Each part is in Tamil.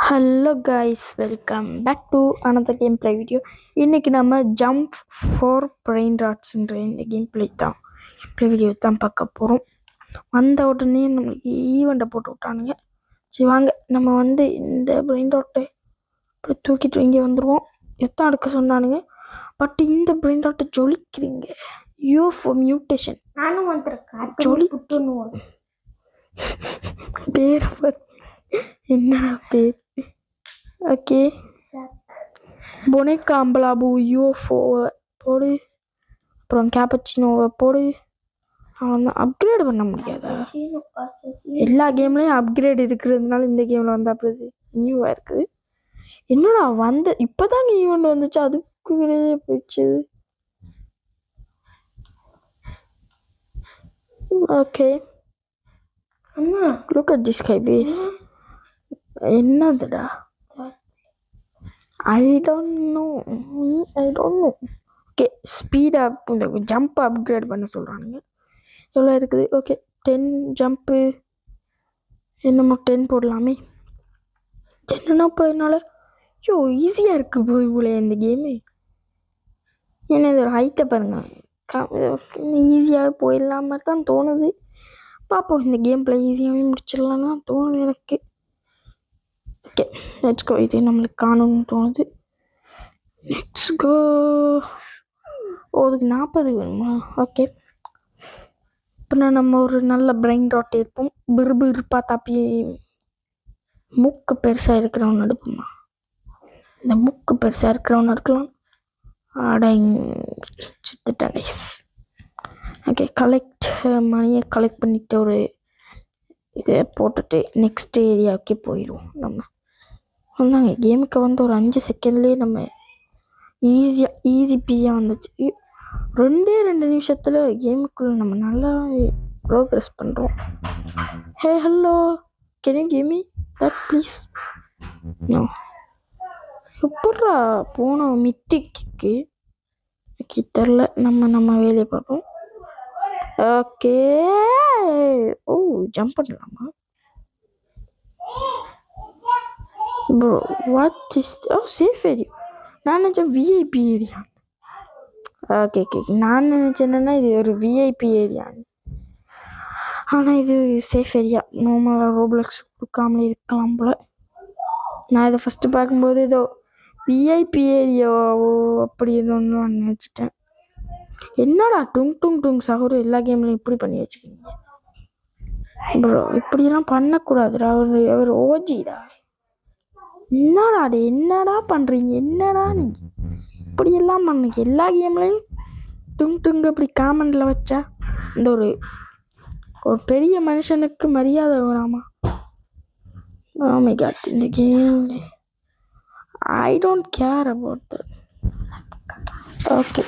Hello guys, welcome back to another game play video. இன்றைக்கி நம்ம ஜம்ப் ஃபார் பிரெயின் ராட்ஸ்ன்ற இந்த கேம் ப்ளே வீடியோ தான் பார்க்க போகிறோம். வந்த உடனே நம்மளுக்கு ஈவெண்ட்டை போட்டு விட்டானுங்க. சரி வாங்க, நம்ம இந்த பிரெயின் ராட்டை இப்படி தூக்கிட்டு இங்கே வந்துடுவோம். எத்தான் எடுக்க சொன்னானுங்க, பட் இந்த பிரெயின் ராட்டை ஜொலிக்குதுங்க. யூஎஃப்ஓ மியூட்டேஷன் நானும் வந்துருக்கேன். ஜொலி பேர் என்னடா பேர்? ஓகே, பொனேக்கா அம்பலாபு யூஎஃப்ஓவை போடு, அப்புறம் கேப்பச்சினோவை போடு. அவ்வளோதான். அப்கிரேட் பண்ண முடியாதா? எல்லா கேம்லேயும் அப்கிரேட் இருக்கிறதுனால இந்த கேமில் வந்து அப்படி நியூவாக இருக்குது. என்னடா இப்போதாங்க ஈவெண்ட் வந்துச்சு, அதுக்கு வெளியே போயிடுச்சு. Okay, look at this guy base. என்னதுடா? I don't know. ஓகே, ஸ்பீடாக இந்த ஜம்ப் அப்கிரேட் பண்ண சொல்கிறானுங்க. எவ்வளோ இருக்குது? ஓகே, 10 ஜம்ப்பு என்னமோ 10 போடலாமே. 10னா இப்போ என்னால் ஈஸியாக இருக்குது போய் இவ்வளோ இந்த கேமு. ஏன்னா இது ஒரு ஹைட்டை பாருங்கள், ஈஸியாக போயிடலாம தான் தோணுது. பார்ப்போம், இந்த கேம் பிளே ஈஸியாகவே முடிச்சிடலான்னு தோணுது எனக்கு. Okay, let's go. இது நம்மளுக்கு காணணும்னு தோணுது. Let's go. அதுக்கு 40 வேணுமா? ஓகே, இப்போ நம்ம ஒரு நல்ல பிரெயின் ராட் இருப்போம். இருப்பா தாப்பி மூக்கு பெருசாக இருக்கிறவன் எடுப்போமா? இந்த மூக்கு பெருசாக இருக்கிறவன் எடுக்கலாம். சித்துட்டேன் கைஸ். ஓகே, மணியை கலெக்ட் பண்ணிட்டு ஒரு இதை போட்டுட்டு நெக்ஸ்ட் ஏரியாவுக்கே போயிடுவோம். நம்ம வந்தாங்க கேமுக்கு ஒரு 5 செகண்ட்லேயே நம்ம ஈஸி பீஸியாக வந்துச்சு. 2 நிமிஷத்தில் கேமுக்குள்ளே நம்ம நல்லா ப்ரோக்ரஸ் பண்ணுறோம். Hey hello, can you give me that please? No. எப்பட்றா போனோம் மித்திக்கு? தெரில, நம்ம வேலையை பார்ப்போம். ஓகே, ஓ ஜம்ப் பண்ணலாமா? Bro what is safe area? நான் நினச்சேன் விஐபி ஏரியா. ஓகே, நான் நினச்சேன் என்னன்னா இது ஒரு விஐபி ஏரியான்னு. ஆனால் இது சேஃப் ஏரியா. நார்மலாக ரோப்ளக்ஸ் கொடுக்காமலே இருக்கலாம் போல். நான் இதை ஃபஸ்ட்டு பார்க்கும்போது ஏதோ விஐபி ஏரியாவோ அப்படி ஏதோ ஒன்று நான் நினச்சிட்டேன். என்னடா டுங் சகோரு எல்லா கேம்லையும் இப்படி பண்ணி வச்சுக்கிங்க ப்ரோ. இப்படியெல்லாம் பண்ணக்கூடாதுடா. அவர் ஓஜிடா. என்னடா பண்ணுறீங்க? என்னடா நீங்கள் இப்படியெல்லாம் பண்ணுங்க? எல்லா கேம்லையும் டுங் அப்படி காமெண்டில் வச்சா இந்த ஒரு பெரிய மனுஷனுக்கு மரியாதை வராமா? Oh my god, இந்த game I don't care about that. Okay,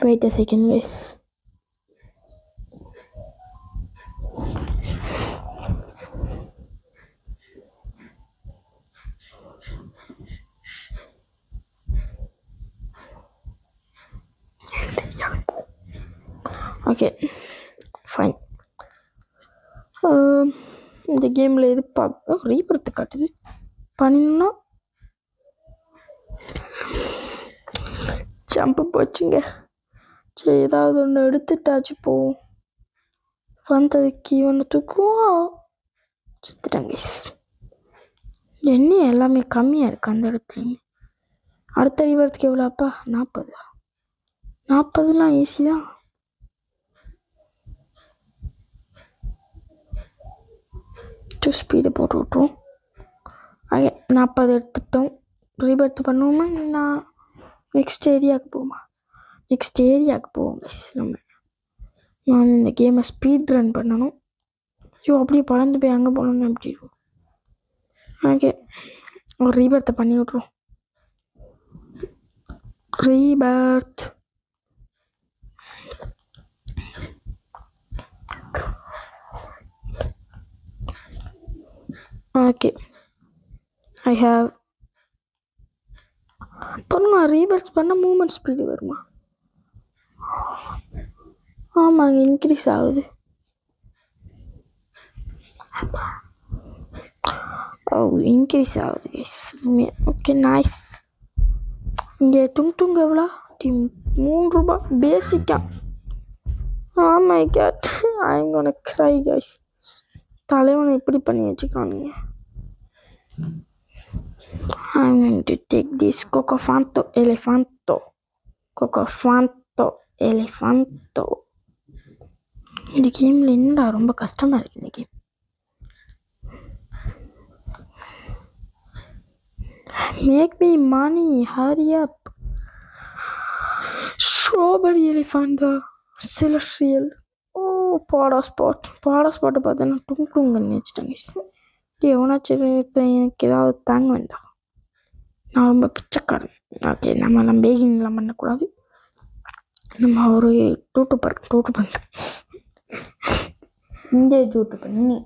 wait a second guys. Okay fine. இந்த கேமில் எது ரீபர்த்து காட்டுது பண்ணினா ஜம்ப்பு போச்சுங்க. சரி, ஏதாவது ஒன்று எடுத்துட்டாச்சு போவோம். வந்ததுக்கு ஒன்று தூக்குவோம். சுத்துட்டாங்க. என்ன எல்லாமே கம்மியாக இருக்குது அந்த இடத்துல. அடுத்த ரீபர்த்துக்கு எவ்வளோப்பா? 40 ஈஸி தான். ஸ்பீடு போட்டு விட்ருவோம். 40 எடுத்துட்டோம். ரீபர்த் பண்ணுவோமா? நான் நெக்ஸ்ட் ஏரியாவுக்கு போவோம் கைஸ். நான் இந்த கேமை ஸ்பீட் ரன் பண்ணணும். அப்படியே பறந்து போய் அங்கே போகணுன்னு எப்படி இருக்கும்? ஓகே, ஒரு ரீபர்த்தை பண்ணி விட்ருவோம். ரீபர்த். ஓகே, I have பாருங்க ரீபேக்ஸ் பண்ண மூவ்மெண்ட் ஸ்பீடு வருமா? ஆமாங்க இன்க்ரீஸ் ஆகுது. ஓ இன்க்ரீஸ் ஆகுது கைஸ். Okay nice. இங்கே டுங் எவ்வளோ? 3 ரூபா பேசிக்கா. Oh my god, I'm gonna cry guys. தலைவனை இப்படி பண்ணி வச்சுக்கானுங்க. I'm going to take this Cocofanto Elefanto. இந்த கேமில் என்னடா ரொம்ப கஷ்டமாக இருக்குது இந்த game. Make me money, hurry up. Strawberry Elephant, Celestial. ஓ பாடாஸ்பாட் பார்த்தேன்னா டுங்குன்னு வச்சுட்டாங்க. எவனாச்சும் எனக்கு ஏதாவது தாங்க வேண்டாம். நான் ரொம்ப பிச்சைக்காரன். ஓகே நம்ம பேகிங்லாம் பண்ணக்கூடாது. நம்ம ஒரு டூட்டு பண்ண இந்த ஜூட்டு பண்ணி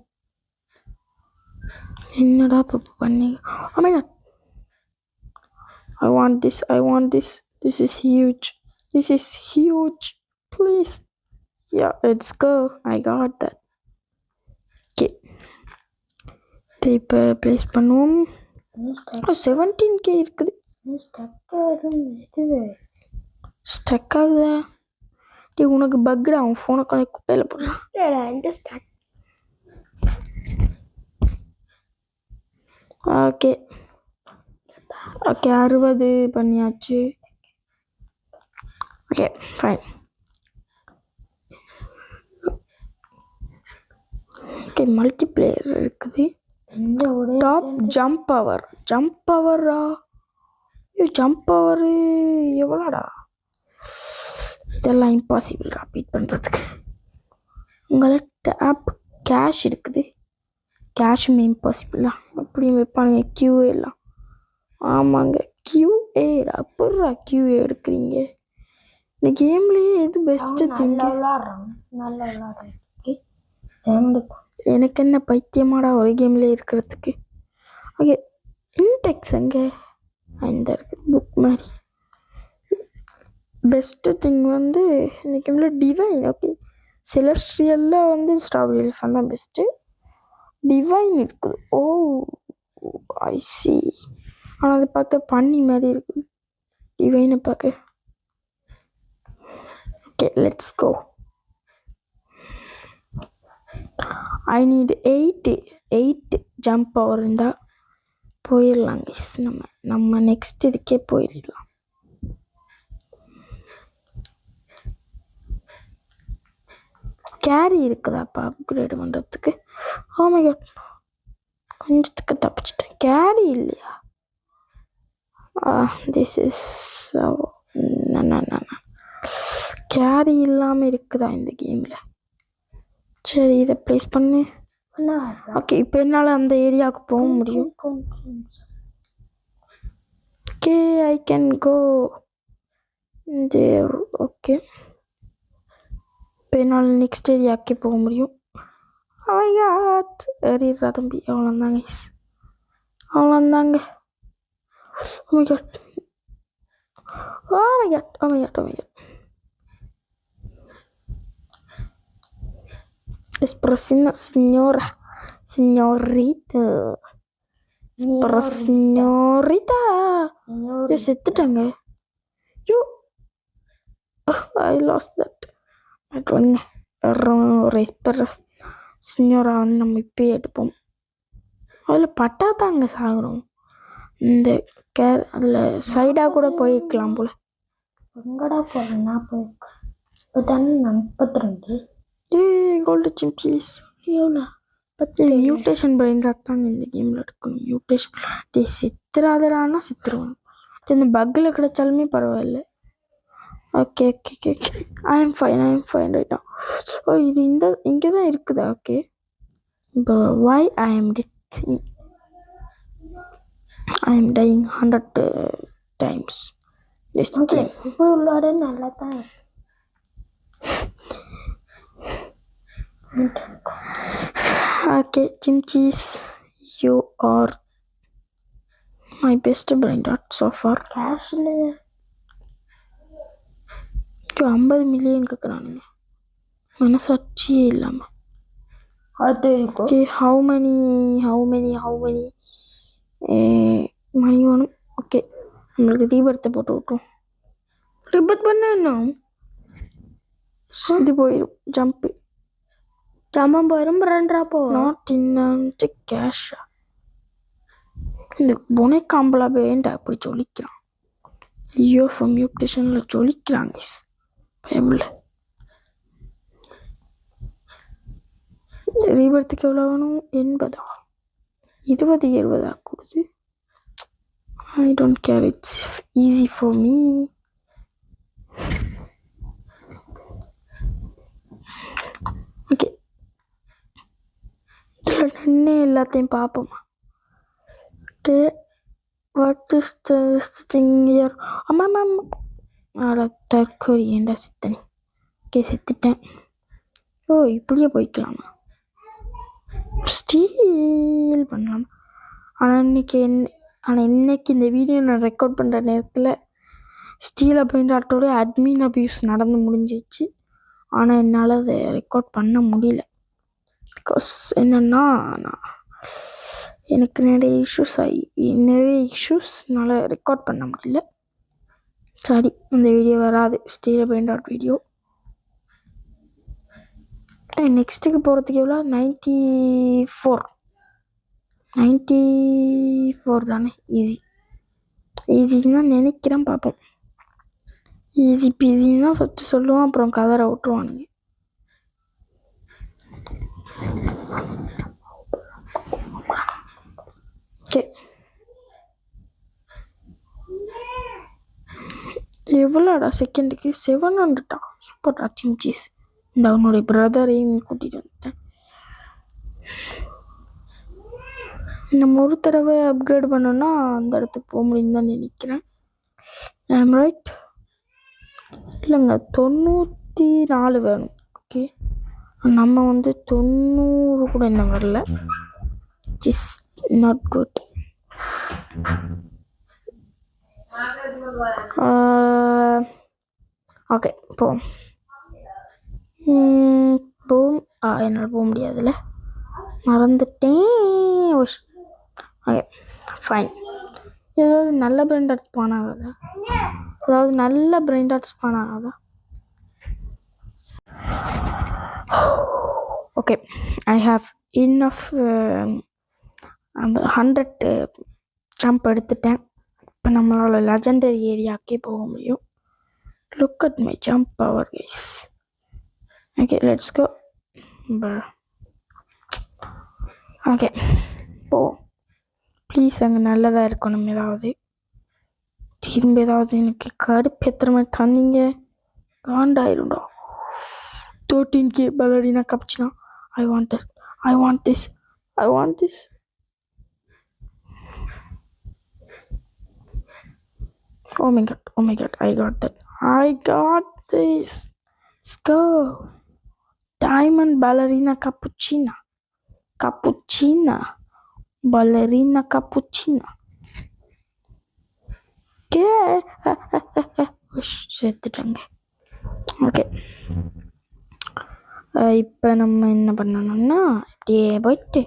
என்னடா இப்போ பண்ணி. I want this. This is huge. Please. Yeah, let's go. I got that. Okay. இப்போ ப்ளேஸ் பண்ணுவோம். 17K இருக்குது. ஸ்டக் ஆகுதா? உனக்கு பக்டா அவன் ஃபோனை கொஞ்சம் குப்பையில் போடுறான். ஓகே 60 பண்ணியாச்சு. Okay fine. ஓகே மல்டிப்ளேயர் இருக்குது. டாப் ஜம்ப் பவரா? ஜம்ப் பவர் எவ்வளோடா? இதெல்லாம் இம்பாசிபிள்டா பீட் பண்ணுறதுக்கு. உங்கள்கிட்ட ஆப் கேஷ் இருக்குது. கேஷுமே இம்பாசிபிள் தான். அப்படியும் வைப்பானுங்க QA எல்லாம். ஆமாங்க QA. அப்புறா QA எடுக்கிறீங்க? இந்த கேம்லேயே எது பெஸ்ட்டு திங்க? எனக்கு என்ன பைத்தியமாடா ஒரு கேம்லேயே இருக்கிறதுக்கு. ஓகே இன்டெக்ஸ் அங்கே இந்த இருக்குது புக் மாதிரி. பெஸ்ட்டு திங் வந்து இந்த கேமில் டிவைன். ஓகே செலஸ்ட்ரியலில் ஸ்ட்ராபெரி எலிஃபண்ட் தான் பெஸ்ட்டு. டிவைன் இருக்குது. Oh I see. ஆனால் அதை பார்த்தா பண்ணி மாதிரி இருக்குது டிவைனை பார்க்க. Okay let's go. I need 8 jump power இருந்தால் போயிடலாம் கைஸ். நம்ம நெக்ஸ்ட் இதுக்கே போயிடலாம். கேரி இருக்குதாப்பா அப்கிரேட் பண்ணுறதுக்கு? ஆமா கொஞ்சத்துக்கு தப்பிச்சிட்டேன். கேரி இல்லையா? திஸ் இஸ் கேரி இல்லாமல் இருக்குதா இந்த கேமில்? சரி இதை ப்ளேஸ் பண்ணு. ஓகே இப்போ என்னால் அந்த ஏரியாவுக்கு போக முடியும். Okay I can go there. Okay இப்போ என்னால் நெக்ஸ்ட் ஏரியாவுக்கே போக முடியும். ஏறிடுறா தம்பி. அவ்வளோந்தாங்க. Oh my god. Signorita. செத்துட்டாங்க. I lost that. சின்னோரா வந்து நம்ம இப்பயே எடுப்போம். அதில் பட்டா தாங்க சாகுறோம். இந்த அதில் சைடாக கூட போயிருக்கலாம் போல. எங்கடா போகிறேன்னா போயிருக்கேன். இப்போ தானே நான் 32. கோல்டு சிம்சீஸ் எவ்வளோ? 10. மியூட்டேஷன் பிரெயின் தான் இந்த கேமில் எடுக்கணும். மியூட்டேஷன் சித்திராதரானா சித்திருவான். இந்த பக்கில் கிடைச்சாலுமே பரவாயில்ல. Okay I am fine right now. Oh இது இங்கே தான் இருக்குதா? ஓகே இப்போ why I am dying 100 times. உள்ளாட நல்லா தான். ஓகே சிம்சீஸ் you are my best brain dot so far. Cash இல்லையே. 50 மில்லியன் கேட்குறானுங்க மனசாட்சியே இல்லாமல். அது இருக்கும். ஓகே ஹவு many மணி வேணும். ஓகே நம்மளுக்கு தீபத்தை போட்டு விட்டோம். ரிப்பட் பண்ண என்ன இது போயிடும் ஜம்ப்பு. ஜமம் போயிடும். ரெண்டா போ நாட் இன்னும் கேஷா இந்த புனைக்காம்பலா வேண்டா அப்படி சொல்லிக்கிறான். ஐயோ ஃபார் மியூட்டேஷனில் சொல்லிக்கிறாங்க பயமில்ல. ரீபர்த்துக்கு எவ்வளோ வேணும்? 80. 20 கொடுத்து I don't care, it's easy for me. Okay இதில் நின்று எல்லாத்தையும் பார்ப்போமா. Okay what is the thing year? ஆமாம் தற்கொலை ஏண்டா சித்தனி. ஓகே செத்துட்டேன். ஓ இப்படியே போய்க்கலாமா? ஸ்டீல் பண்ணலாமா? ஆனால் இன்னைக்கு இந்த வீடியோ நான் ரெக்கார்ட் பண்ணுற நேரத்தில் ஸ்டீல் அப்படின்றதோட அட்மின் அபியூஸ் நடந்து முடிஞ்சிச்சு. ஆனால் என்னால் அதை ரெக்கார்ட் பண்ண முடியல. பிகாஸ் என்னென்னா எனக்கு நிறைய இஷ்யூஸ்னால ரெக்கார்ட் பண்ண முடியல. சரி இந்த வீடியோ வராது. ஸ்டீல் அப்படின்ற வீடியோ நெக்ஸ்ட்டுக்கு போகிறதுக்கு எவ்வளோ? 94 தானே. ஈஸின்னு தான் நினைக்கிறேன். பார்ப்போம். ஈஸி பீஸின்னு தான் ஃபஸ்ட்டு சொல்லுவோம், அப்புறம் கதரை விட்டுருவானுங்க. ஓகே எவ்வளோடா செகண்டுக்கு? 700. சூப்பர்டா சிம்சீஸ். இந்த அவனுடைய பிரதரையும் கூட்டிகிட்டு வந்துட்டேன். நம்ம ஒரு தடவை அப்கிரேட் பண்ணோன்னா அந்த இடத்துக்கு போக முடியும்னு தான் நினைக்கிறேன். I'm right? இல்லைங்க 94 வேணும். ஓகே நம்ம 90 கூட இன்னும் வரல. Is not good. ஓகே போவோம். என்னால் போக முடியாதுல்ல, மறந்துட்டேன். Okay fine. ஏதாவது நல்ல பிராண்ட் டாட் ஸ்பான் ஆகாதா? Okay I have enough 100 jump எடுத்துட்டேன். இப்போ நம்மளோட லெஜெண்டரி ஏரியாக்கே போக முடியும். Look at my jump power guys. Okay let's go. Okay போ ப்ளீஸ். அங்கே நல்லதாக இருக்கணும். திரும்ப ஏதாவது எனக்கு கடுப்பு எத்தனை மாதிரி தந்தீங்க காண்டாயிரும்டா. 13K ballerina cappuccina. I want this. Oh my god, I got this. Let's go. Diamond ballerina cappuccina. Ballerina cappuccina. சேர்த்துட்டாங்க. ஓகே இப்போ நம்ம என்ன பண்ணணும்னா அப்படியே போயிட்டு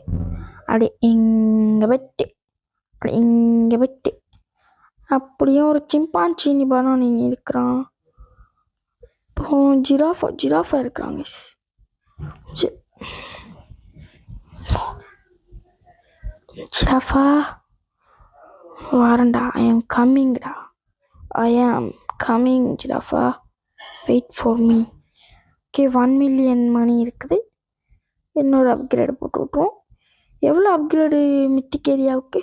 இங்கே போயிட்டு அப்படியே ஒரு சிம்பான்சினி பனானி இருக்கிறான். அப்புறம் ஜிராஃபா இருக்கிறாங்க. ஜிராஃபா வரண்டா. I am coming giraffa. Wait for me. Okay 1 million money இருக்குது. இன்னொரு அப்கிரேடு போட்டு விட்ருவோம். எவ்வளோ அப்கிரேடு மித்திக் ஏரியாவுக்கு?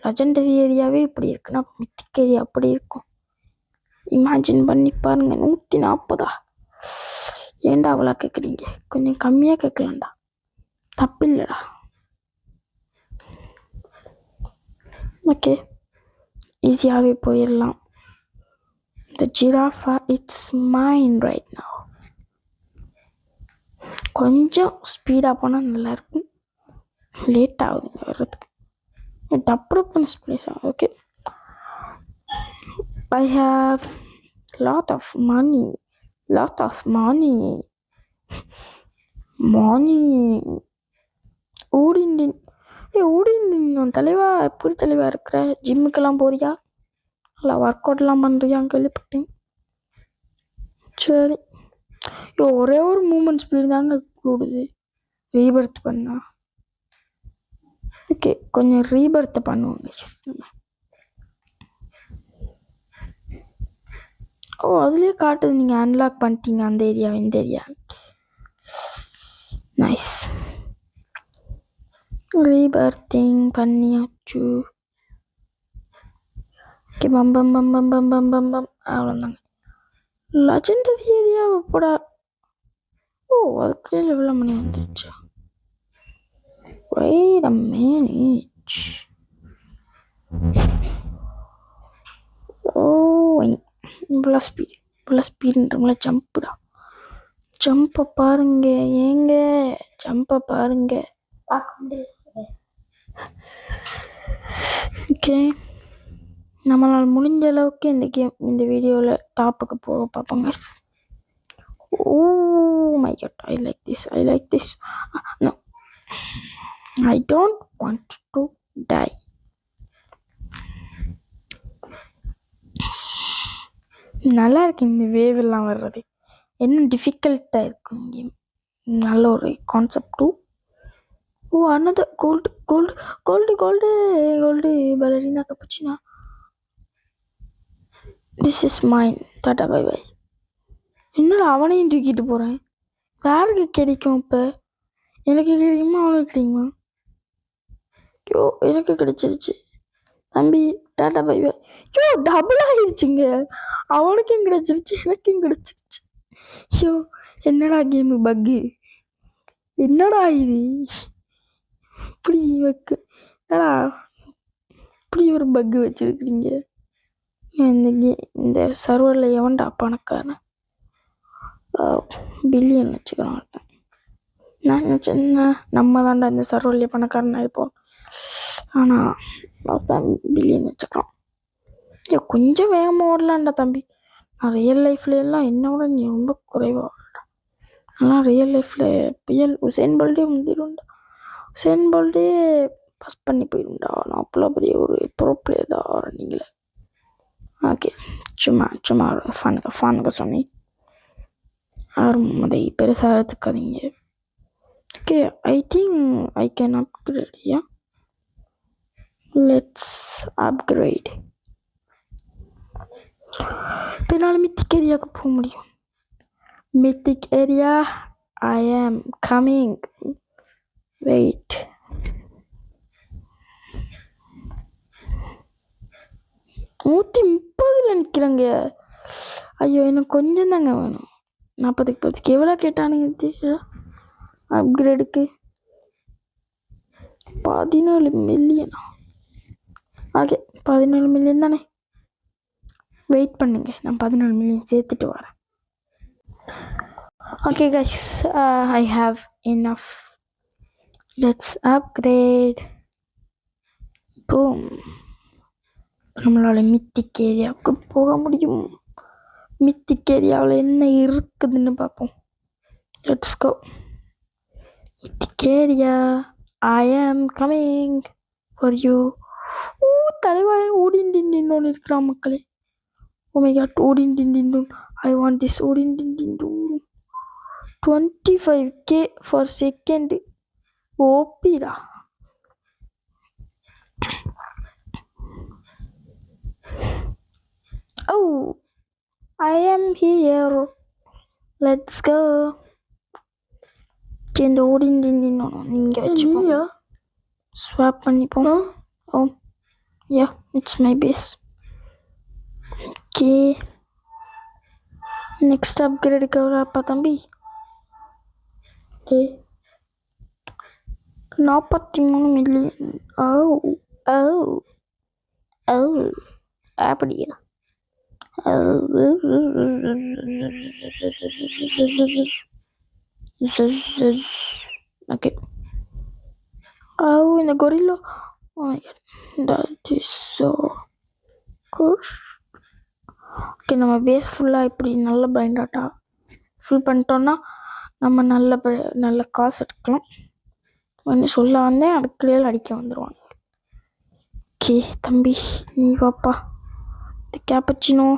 லெஜெண்டரி ஏரியாவே இப்படி இருக்குன்னா மித்திக் ஏரியா அப்படி இருக்கும். இமேஜின் பண்ணி பாருங்க. 140. ஏன்டா அவ்வளோ கேட்குறீங்க? கொஞ்சம் கம்மியாக கேட்கலாம்டா, தப்பு இல்லைடா. ஓகே ஈஸியாகவே போயிடலாம். The giraffe, it's mine right now. கொஞ்சம் ஸ்பீடாக போனால் நல்லாயிருக்கும். லேட் ஆகுதுங்க வர்றதுக்கு. Development place. Okay. I have lot of money. ஓடிண்டின் ஓடிண்டின் தலைவா, எப்படி தலைவா இருக்கிற? ஜிம்முக்கெல்லாம் போறியா? நல்லா ஒர்க் அவுட்லாம் பண்ணுறியான்னு கேள்விப்பட்டேன். சரி, ஒரே ஒரு மூமெண்ட் ஸ்பீடு தாங்க கூடுது ரீபர்த் பண்ணா. ஓகே, கொஞ்சம் ரீபர்த் பண்ணுவோங்க. அதுலேயே காட்டுது நீங்கள் அன்லாக் பண்ணிட்டீங்க அந்த ஏரியா, இந்த ஏரியா. நைஸ், ரீபர்த்திங் பண்ணியாச்சு. ஓகே, பம் பம் பம் பம் பம் பம் பம் பம் அவ்வளோதாங்க. லெஜெண்டரி ஏரியா போடா. அதுக்குள்ளே லெவல் பண்ணி வந்துருச்சா? Wait a minute. இவ்வளோ ஸ்பீடுன்றவங்கள ஜம்புடா. ஜம்பை பாருங்க, ஏங்க ஜம்பை பாருங்க. ஓகே, நம்மளால் முடிஞ்ச அளவுக்கு இந்த வீடியோவில் டாப்புக்கு போக பார்ப்போங்க. Oh my god, I like this. No, I don't want to die. நல்லா இருக்கு இந்த வேவ் எல்லாம் வர்றது. என்ன டிஃபிகல்ட்டாக இருக்கும் கேம். நல்ல ஒரு concept. Another gold ballerina cappuccina. This is mine. Tata bye bye. என்னடா அவனையும் தூக்கிட்டு போகிறேன். யாருக்கு கிடைக்கும் இப்போ? எனக்கு கிடைக்குமா அவனுக்கு கிடைக்குமா? எனக்கு கிடைச்சிருச்சு தம்பி. Tata bye bye. டபுள் ஆகிடுச்சுங்க. அவனுக்கும் கிடைச்சிருச்சு, எனக்கும் கிடைச்சிருச்சு. என்னடா கேமு பக்கு? என்னடா இது? இப்படி என்னடா இப்படி ஒரு பக்கு வச்சிருக்கீங்க? இந்த சர்வரில் எவன்டா பணக்காரன்? பில்லியன் வச்சுக்கிறான். நான் நினச்சேன் நம்ம தான்டா இந்த சர்வரில் பணக்காரன் ஆகிப்போம். ஆனால் அவன் பில்லியன் வச்சுக்கிறான். கொஞ்சம் வேகமாக ஓடலான்டா தம்பி. நான் ரியல் லைஃப்லாம் என்னோட நீ ரொம்ப குறைவாக ஓடலாம். ஆனால் ரியல் லைஃப்பில் உசேன் போல்ட்டே முந்திடும்டா. உசேன் போல்ட்டே பாஸ் பண்ணி போயிடும்டா. நான் அவ்வளோ பெரிய ஒரு ப்ரோ பிளேயர் தான் ரன்னிங்கில். ஓகே, சும்மா ஃபனுக்கு சொன்னேன். யாரும் அதை பெருசாக எடுத்துக்காதீங்க. Okay, I think I can upgrade. Yeah, let's upgrade. பின்னால் மித்திக் ஏரியாவுக்கு போக முடியும். மித்திக் ஏரியா, ஐ ஆம் கம்மிங். வெயிட், நூற்றி 30 நிற்கிறாங்க. ஐயோ, எனக்கு கொஞ்சம் தாங்க வேணும். 40 எவ்வளோ கேட்டானுங்க தெரியல அப்கிரேடுக்கு? 14 மில்லியனா? ஓகே, 14 மில்லியன் தானே. வெயிட் பண்ணுங்க, நான் 14 மில்லியன் சேர்த்துட்டு வரேன். Okay guys, I have enough. Let's upgrade. Boom. நம்மளால மித்திக் ஏரியாவுக்கு போக முடியும். மித்திக் ஏரியாவில் என்ன இருக்குதுன்னு பார்ப்போம். Let's go. Mythic area, I am coming for you. தலைவாய் ஓடிண்டின்னு ஒன்று இருக்கிறான் மக்களே. Oh my god, ஓடிண்டின்னு. I want this ஓடிண்டின்னு. 25k for second. ஓபிடா. Oh, I am here. Let's go. இந்த ஓடிண்டின்னு நீங்கள் வச்சுப்போம். ஸ்வாப் பண்ணிப்போம். Oh yeah, it's my base. Okay, next அப்கிரேடுக்கு எவ்வளோப்பா தம்பி? 43 மில்லியன். அப்படியா? ஓகே, இந்த gorilla. that is so good. Okay, நம்ம பேஸ் ஃபுல்லாக இப்படி நல்ல பிளைண்ட் டாட்டா ஃபில் பண்ணிட்டோன்னா நம்ம நல்ல காசு எடுக்கலாம். ஒன்று சொல்ல வந்தேன், அடுக்கலையில் அடிக்க வந்துடுவாங்க. ஓகே தம்பி, நீ வாப்பா. இந்த கேப்பச்சினோ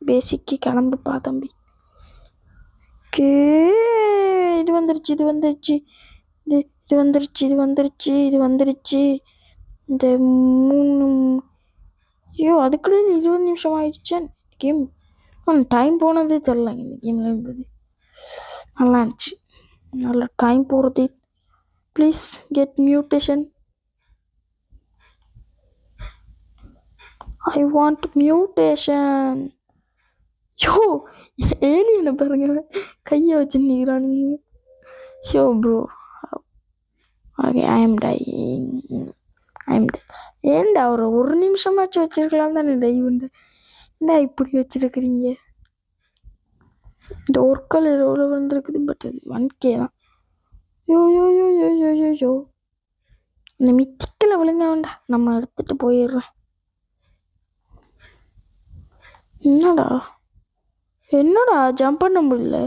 பேசிக்கு கிளம்புப்பா தம்பி. ஓகே, இது வந்துருச்சு. இந்த 3 ஐயோ அதுக்குள்ளே 20 நிமிஷம் ஆயிடுச்சேன். கேம் டைம் போனதே தெரில. இந்த கேமில் இருந்தது நல்லா இருந்துச்சு. நல்லா டைம் போகிறது. Please get mutation. I want mutation. Yo ஏலியனை பாருங்க, கையை வச்சு நிற்கிறானுங்க. Show bro, okay I am dying. ஏன்டா ஒரு நிமிஷமாச்சும் வச்சிருக்கலாம் தானே டைவுண்டு. என்ன இப்படி வச்சுருக்கிறீங்க? இந்த ஒர்க்கில் எவ்வளோ வந்துருக்குது, பட் அது 1K தான். யோ இந்த மித்திக்கில் விழுங்க வேண்டாம், நம்ம எடுத்துகிட்டு போயிடுறேன். என்னடா ஜம்ப் பண்ண முடியல?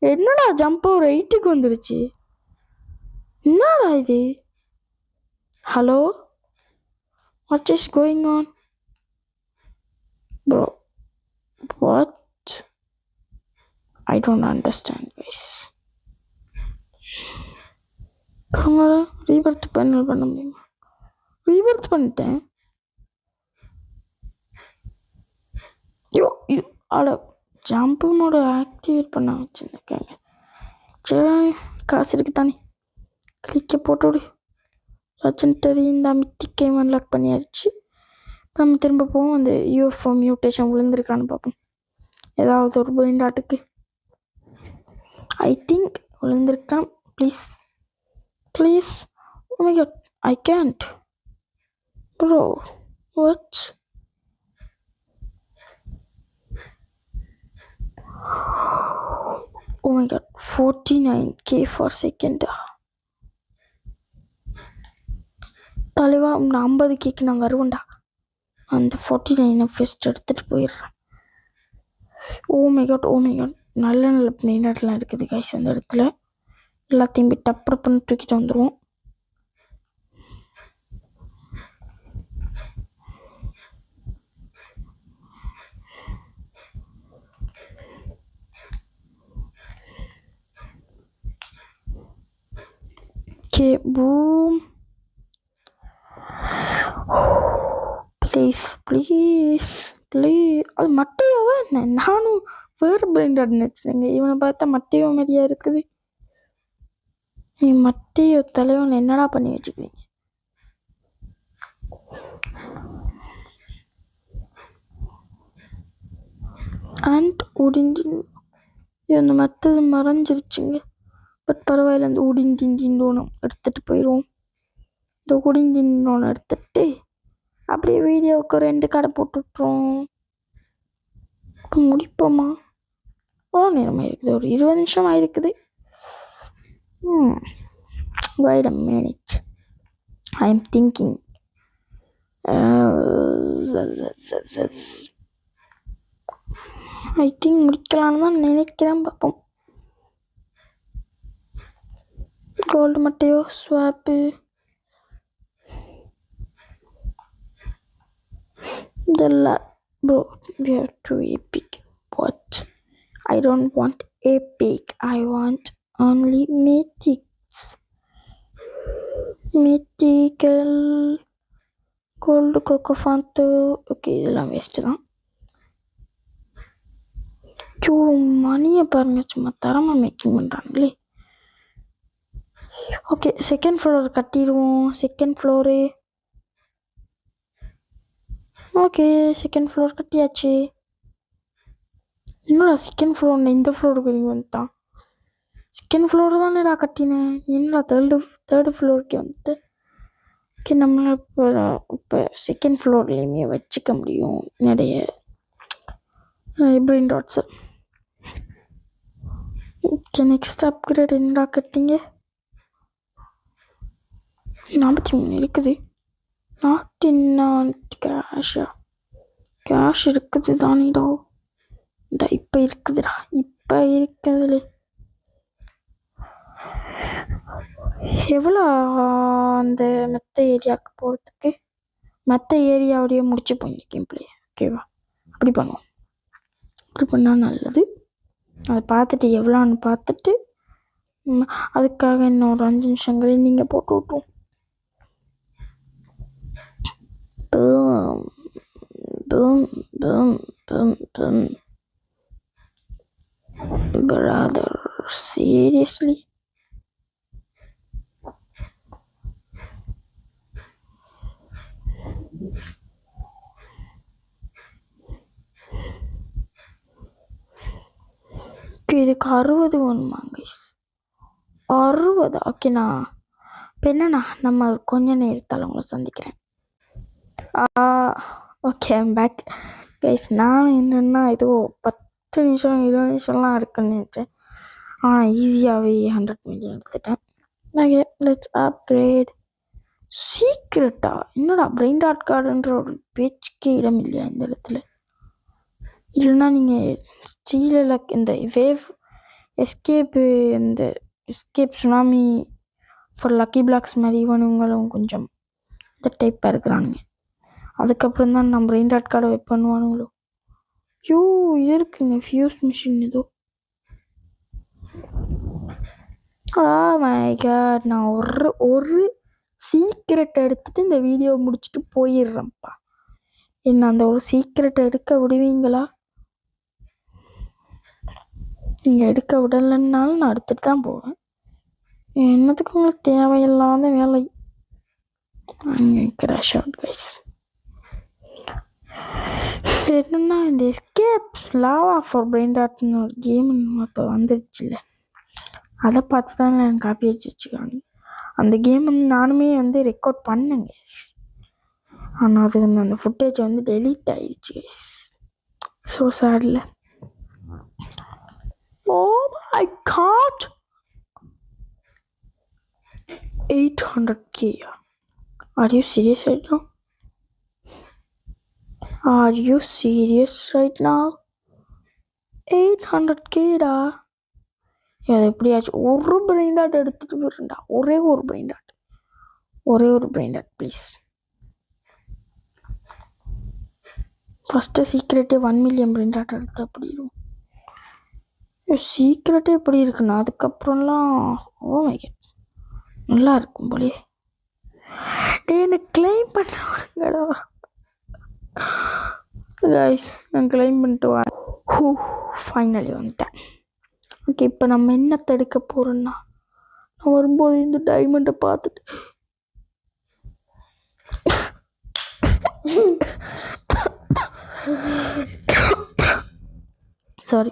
என்னடா ஜம்ப் ஒரு 8க்கு வந்துருச்சு? என்னடா இது? Hello, what is going on bro? What? I don't understand guys. Rebirth பண்ண முடியுமா? ரீபர்த் பண்ணிட்டேன். அட ஜம்ப் மோட ஆக்டிவேட் பண்ண வச்சுருக்கேங்க. சரி, காசு இருக்கு தானே, கிளிக்க போட்டோடு லெஜெண்டரி இந்த மித்திக் கேம் அன்லாக் பண்ணியாச்சு. நம்ம திரும்ப போவோம். அந்த யூஎஃப்ஓ மியூட்டேஷன் விழுந்திருக்கான்னு பார்ப்போம். ஏதாவது ஒரு பிளைண்டாட்டுக்கு ஐ திங்க் விழுந்திருக்கான். Please oh my god, I can't bro. What? Oh my god, 49K for second. தலைவா, 50Kக்கு நான் வருவேன்டா. அந்த 49 ஃபஸ்ட் எடுத்துகிட்டு போயிடுறேன். ஓ மை காட், நல்ல மெயினாட்டெலாம் இருக்குது கைஸ். அந்த இடத்துல எல்லாத்தையும் போய் டப்பர் பண்ணி தூக்கிட்டு வந்துடுவோம். Okay boom. ப்ளீஸ் அது மட்டையோவா என்ன? நானும் வேறு பிளைண்டாக நினச்சிருங்க. இவனை பார்த்தா மட்டையோ மாதிரியா இருக்குது. நீ மட்டையோ தலைவன் என்னடா பண்ணி வச்சுக்கிறீங்க? அண்ட் இந்த மற்றது மறைஞ்சிருச்சுங்க. பட் பரவாயில்ல, அந்த உடிஞ்சின்னு எடுத்துகிட்டு போயிடுவோம். இந்த உடிஞ்சின்னு எடுத்துகிட்டு அப்படியே வீடியோவுக்கு 2 கடை போட்டுவிட்றோம். முடிப்போமா? அவ்வளோ நேரமாக இருக்குது, ஒரு 20 நிமிஷம் ஆயிருக்குது. Wait a minute, I am thinking. I think முடிக்கலான்னு தான் நினைக்கிறேன். பார்ப்போம். கோல்டு மட்டையோ ஸ்வாப்பு இதெல்லாம் bro, we are too epic. What? I don't want epic, I want only mythical gold cocofanto. Okay, இதெல்லாம் வேஸ்ட்டு தான். மணியை பாருங்க, சும்மா தரமாக மேக்கிங் பண்ணுறாங்களே. ஓகே, செகண்ட் ஃப்ளோர் கட்டிடுவோம். Second floor okay, second floor கட்டியாச்சு. என்னடா செகண்ட் ஃப்ளோர் இந்த ஃப்ளோருக்கு நீங்கள் வந்துட்டான்? செகண்ட் ஃப்ளோர் தானேடா கட்டினேன். என்னடா தேர்டு ஃப்ளோருக்கு வந்துட்டு? ஓகே, நம்மளால் இப்போ செகண்ட் ஃப்ளோர்லேயுமே வச்சுக்க முடியும் நிறைய brain dots. Okay, next upgrade என்னடா கட்டிங்க? 43 இருக்குது. Not in கேஷா? கேஷ் இருக்குது தானிடா. இப்போ இருக்குதுடா. இப்போ இருக்குதுல. எவ்வளோ அந்த மற்ற ஏரியாவுக்கு போகிறதுக்கு? மற்ற ஏரியாவோடையே முடிச்சு போய் கேம் பிளே. ஓகேவா? அப்படி பண்ணுவோம். அப்படி பண்ணால் நல்லது. அதை பார்த்துட்டு எவ்வளோன்னு பார்த்துட்டு அதுக்காக இன்னொரு 5 நிமிஷங்களையும் நீங்கள் போட்டு விட்ருவோம். Boom, boom, boom, boom. Brother, seriously? இதுக்கு 60 வேணுமா கைஸ்? 60? ஓகேண்ணா. இப்போ என்னண்ணா, நம்ம கொஞ்ச நேரத்தால் உங்களை சந்திக்கிறேன். Okay, back guys. நான் என்னென்னா ஏதோ 10 நிமிஷம் 20 நிமிஷம்லாம் இருக்குன்னு நினச்சேன். ஆனால் ஈஸியாகவே 100 மில்லியன் எடுத்துட்டேன். Okay, let's upgrade. சீக்ரெட்டா? என்னடா பிரெயின் டாட் கார்டுன்ற ஒரு பேச்சுக்கே இடம் இல்லையா இந்த இடத்துல? இல்லைன்னா நீங்கள் ஸ்டீலில் இந்த wave escape tsunami for lucky blocks மாதிரி இவனுங்களும் கொஞ்சம் இந்த டைப்பாக இருக்கிறானுங்க. அதுக்கப்புறம் தான் நம்ம பிரெயின் டாட் கார்டை வெப் பண்ணுவானுங்களோ. ஐயோ, இது இருக்குங்க ஃபியூஸ் மிஷின் ஏதோ. மை காட், நான் ஒரு சீக்ரெட் எடுத்துட்டு இந்த வீடியோ முடிச்சுட்டு போயிடுறேன்ப்பா. என்ன அந்த ஒரு சீக்ரெட் எடுக்க விடுவீங்களா? நீங்கள் எடுக்க விடலைன்னாலும் நான் எடுத்துகிட்டு தான் போவேன். என்னத்துக்கு உங்களுக்கு தேவையில்லாத வேலை. Crash out guys. என்னன்னா இந்த எஸ்கேப் லாவா ஃபார் பிரெயின் டாட்னு ஒரு கேம் இப்போ வந்துருச்சுல்ல, அதை பார்த்து தான் நான் காப்பி அடிச்சு வச்சுக்கிறாங்க. அந்த கேம் நானுமே ரெக்கார்ட் பண்ணேங்க. ஆனால் அது அந்த ஃபுட்டேஜ் டெலீட் ஆயிடுச்சு கைஸ். ஸோ சேட்ல. Oh my god, 800k. Are you serious right now? Are you serious right now? 800k டா. அது எப்படியாச்சும் ஒரு பிரெயின் டாட் எடுத்துட்டு போறேன்டா. ஒரே ஒரு பிரெயின் டாட் ப்ளீஸ். ஃபஸ்ட்டு சீக்ரெட்டே 1 மில்லியன் பிரெயின் டாட் எடுத்து அப்படி இருக்கும். சீக்ரெட்டே எப்படி இருக்குண்ணா, அதுக்கப்புறம்லாம் ஓ மை காட் நல்லா இருக்கும் போலே. என்னை கிளைம் பண்ண கைஸ். நான் கிளைம் பண்ணிட்டு வரேன். ஃபைனலி வந்துட்டேன். ஓகே, இப்போ நம்ம என்ன தடுக்க போகிறோன்னா, நான் வரும்போது இந்த டைமண்டை பார்த்துட்டு sorry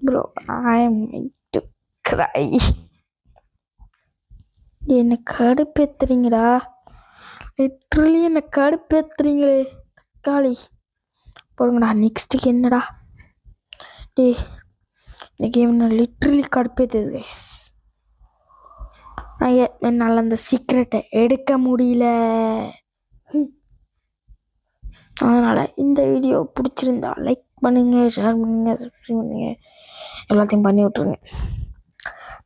bro, I am going to cry. என்னை கடுப்பேத்துறீங்கடா, லிட்ரலி என்னை கடுப்பேத்துறீங்களே காளி. போடுங்கடா. நெக்ஸ்ட்டுக்கு என்னடா டே, இந்த கேம் நான் லிட்ரலி கடுப்பேற்றுது கைஸ். என்னால் அந்த சீக்ரெட்டை எடுக்க முடியல. அதனால் இந்த வீடியோ பிடிச்சிருந்தா லைக் பண்ணுங்கள், ஷேர் பண்ணுங்கள், சப்ஸ்கிரைப் பண்ணுங்கள், எல்லாத்தையும் பண்ணி விட்ருங்க.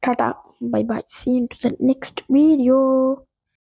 Tata, bye bye, see you in the next video.